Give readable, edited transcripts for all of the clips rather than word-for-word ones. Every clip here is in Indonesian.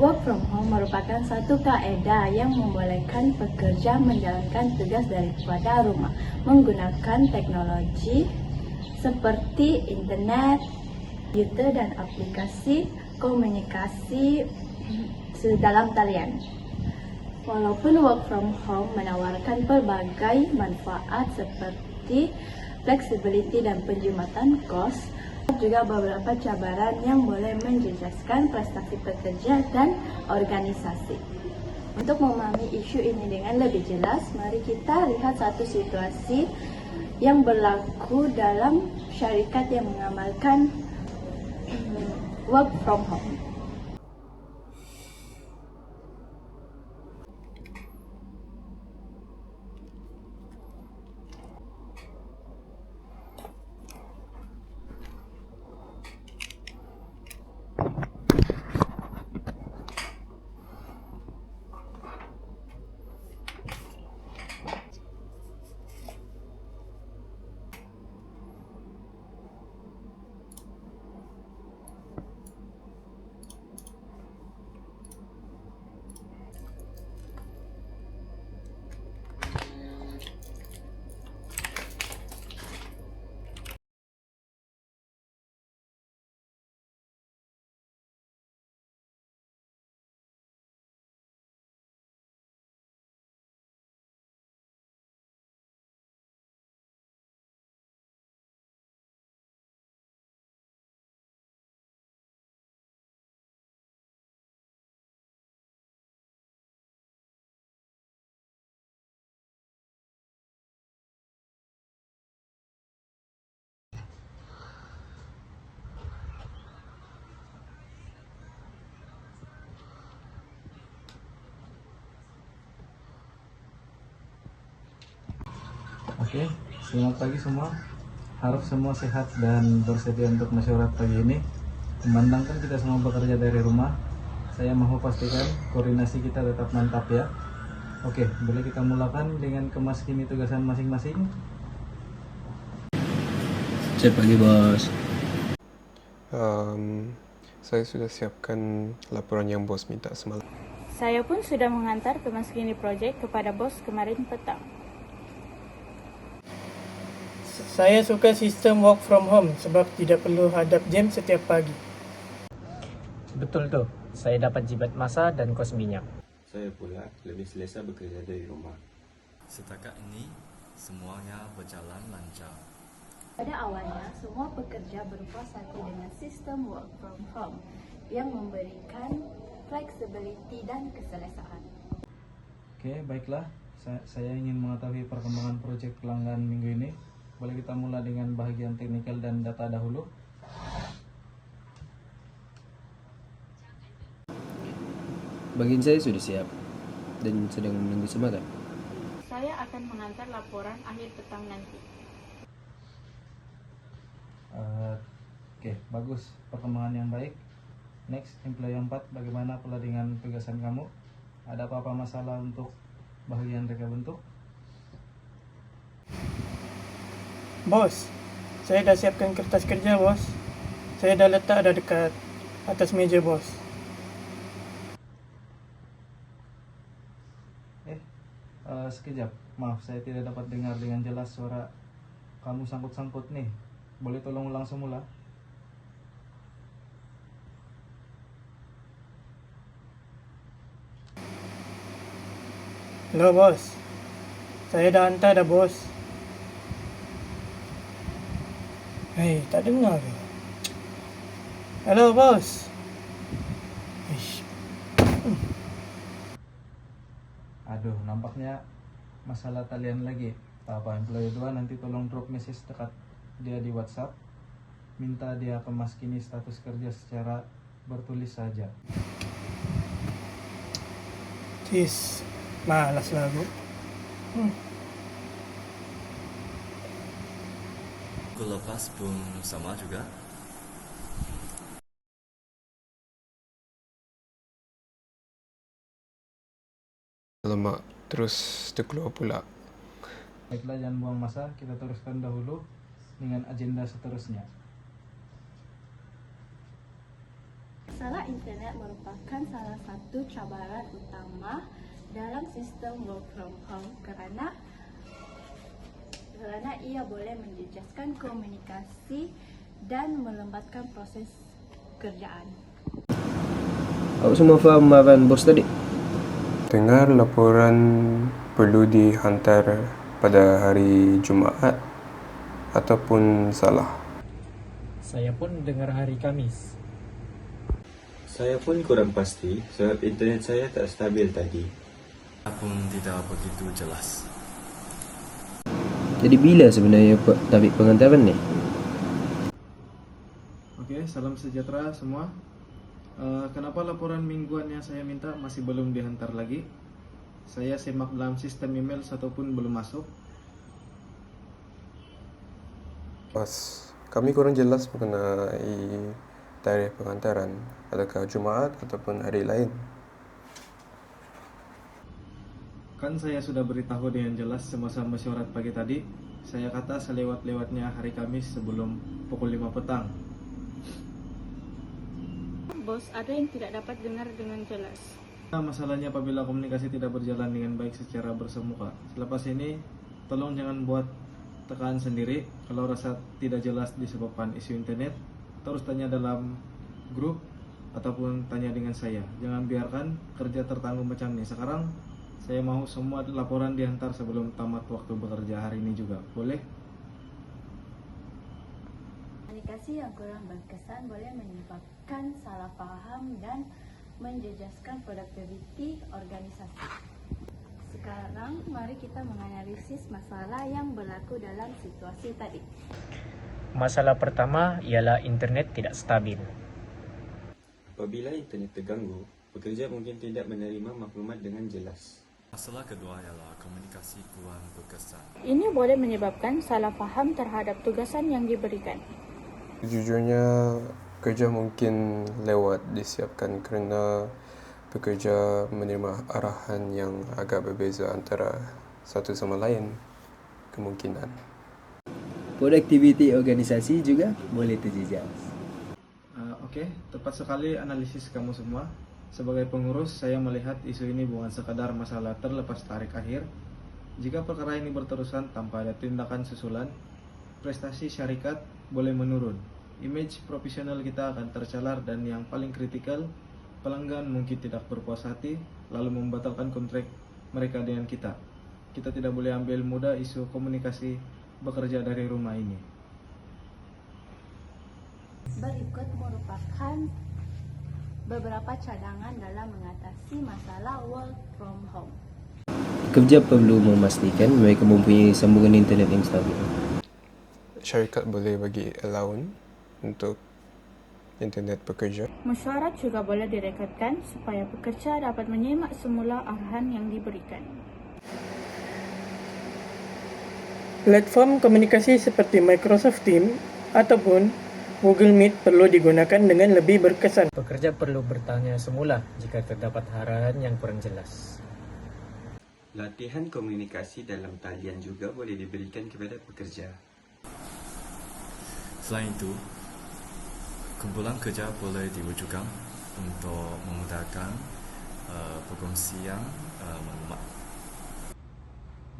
Work from home merupakan satu kaedah yang membolehkan pekerja menjalankan tugas daripada rumah menggunakan teknologi seperti internet, komputer, dan aplikasi komunikasi dalam talian. Walaupun work from home menawarkan pelbagai manfaat seperti fleksibilitas dan penjimatan kos, juga beberapa cabaran yang boleh menjejaskan prestasi pekerja dan organisasi. Untuk memahami isu ini dengan lebih jelas, mari kita lihat satu situasi yang berlaku dalam syarikat yang mengamalkan work from home. Oke, selamat pagi semua. Harap semua sehat dan bersedia untuk mesyuarat pagi ini. Memandangkan kita semua bekerja dari rumah, saya mau pastikan koordinasi kita tetap mantap ya. Oke, boleh kita mulakan dengan kemas kini tugasan masing-masing. Selamat pagi bos. Saya sudah siapkan laporan yang bos minta semalam. Saya pun sudah mengantar kemas kini project kepada bos kemarin petang. Saya suka sistem work from home sebab tidak perlu hadap jam setiap pagi. Betul tuh, saya dapat jibat masa dan kos minyak. Saya pula lebih selesa bekerja dari rumah. Setakat ini, semuanya berjalan lancar. Pada awalnya, semua pekerja berpuas hati dengan sistem work from home yang memberikan fleksibilitas dan keselesaan. Oke, baiklah. Saya ingin mengetahui perkembangan proyek pelanggan minggu ini. Boleh kita mulai dengan bagian teknikal dan data dahulu. Bagian saya sudah siap dan sedang menunggu semangat. Saya akan mengantar laporan akhir petang nanti. Oke, bagus. Perkembangan yang baik. Next, employee 4, bagaimana pula dengan tugasan kamu? Ada apa-apa masalah untuk bagian reka bentuk? Bos, saya dah siapkan kertas kerja bos. Saya dah letak ada dekat atas meja bos. Sekejap. Maaf, saya tidak dapat dengar dengan jelas suara kamu sangkut-sangkut nih. Boleh tolong ulang semula? Halo bos, saya dah hantar dah bos. Hei, tak dengar ke? Halo bos. Ish. Aduh, nampaknya masalah talian lagi. Apa employee 2 nanti tolong drop message dekat dia di WhatsApp. Minta dia kemaskini status kerja secara bertulis saja. Tis, malas lah bu. Minggu lepas pun sama juga. Lemak terus terkeluar pula. Baiklah, jangan buang masa, kita teruskan dahulu dengan agenda seterusnya. Masalah internet merupakan salah satu cabaran utama dalam sistem work from home karena ia boleh menjejaskan komunikasi dan melambatkan proses kerjaan. Awak semua faham arahan bos tadi? Dengar laporan perlu dihantar pada hari Jumaat ataupun salah. Saya pun dengar hari Kamis. Saya pun kurang pasti sebab internet saya tak stabil tadi. Pun tidak begitu jelas. Jadi bila sebenarnya tarikh pengantaran ni? Oke, salam sejahtera semua. Kenapa laporan mingguan yang saya minta masih belum dihantar lagi? Saya simak dalam sistem email ataupun belum masuk. Bos, kami kurang jelas mengenai tarikh pengantaran. Adakah Jumaat ataupun hari lain? Kan saya sudah beritahu dengan jelas semasa mesyuarat pagi tadi. Saya kata selewat-lewatnya hari Kamis sebelum pukul 5 petang. Bos, ada yang tidak dapat dengar dengan jelas. Nah, masalahnya apabila komunikasi tidak berjalan dengan baik secara bersemuka. Selepas ini, tolong jangan buat tekan sendiri. Kalau rasa tidak jelas disebabkan isu internet, terus tanya dalam grup ataupun tanya dengan saya. Jangan biarkan kerja tertangguh macam ini. Sekarang saya mau semua laporan dihantar sebelum tamat waktu bekerja hari ini juga. Boleh? Komunikasi yang kurang berkesan boleh menyebabkan salah paham dan menjejaskan produktiviti organisasi. Sekarang mari kita menganalisis masalah yang berlaku dalam situasi tadi. Masalah pertama ialah internet tidak stabil. Apabila internet terganggu, pekerja mungkin tidak menerima maklumat dengan jelas. Masalah kedua ialah komunikasi kurang berkesan. Ini boleh menyebabkan salah faham terhadap tugasan yang diberikan. Sejujurnya, kerja mungkin lewat disiapkan kerana pekerja menerima arahan yang agak berbeza antara satu sama lain. Kemungkinan. Produktiviti organisasi juga boleh terjejas. Oke, tepat sekali analisis kamu semua. Sebagai pengurus, saya melihat isu ini bukan sekadar masalah terlepas tarik akhir. Jika perkara ini berterusan tanpa ada tindakan susulan, prestasi syarikat boleh menurun. Image profesional kita akan tercelar dan yang paling kritikal, pelanggan mungkin tidak berpuas hati lalu membatalkan kontrak mereka dengan kita. Kita tidak boleh ambil mudah isu komunikasi bekerja dari rumah ini. Berikut merupakan beberapa cadangan dalam mengatasi masalah work from home. Pekerja perlu memastikan mereka mempunyai sambungan internet yang stabil. Syarikat boleh bagi allowance untuk internet pekerja. Mesyuarat juga boleh direkodkan supaya pekerja dapat menyimak semula arahan yang diberikan. Platform komunikasi seperti Microsoft Teams ataupun Google Meet perlu digunakan dengan lebih berkesan. Pekerja perlu bertanya semula jika terdapat arahan yang kurang jelas. Latihan komunikasi dalam talian juga boleh diberikan kepada pekerja. Selain itu, kumpulan kerja boleh diwujudkan untuk memudahkan perkongsian maklumat.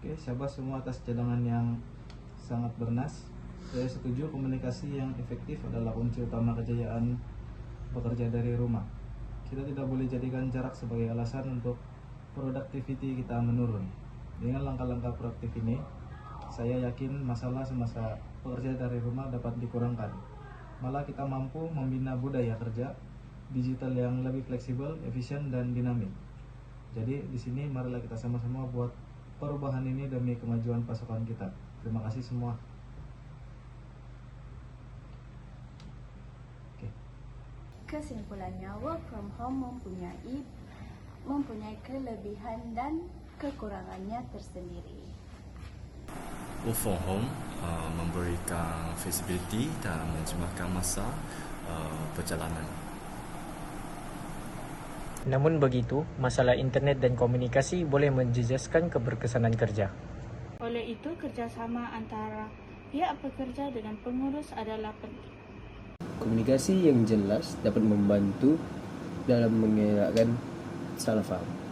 Oke, syabas semua atas cadangan yang sangat bernas. Saya setuju komunikasi yang efektif adalah kunci utama kejayaan bekerja dari rumah. Kita tidak boleh jadikan jarak sebagai alasan untuk productivity kita menurun. Dengan langkah-langkah proaktif ini, saya yakin masalah semasa bekerja dari rumah dapat dikurangkan. Malah kita mampu membina budaya kerja digital yang lebih fleksibel, efisien, dan dinamik. Jadi di sini marilah kita sama-sama buat perubahan ini demi kemajuan pasukan kita. Terima kasih semua. Kesimpulannya, work from home mempunyai kelebihan dan kekurangannya tersendiri. Work from home memberikan fleksibiliti dan menjemahkan masa perjalanan. Namun begitu, masalah internet dan komunikasi boleh menjejaskan keberkesanan kerja. Oleh itu, kerjasama antara pihak pekerja dengan pengurus adalah penting. Komunikasi yang jelas dapat membantu dalam mengelakkan salah paham.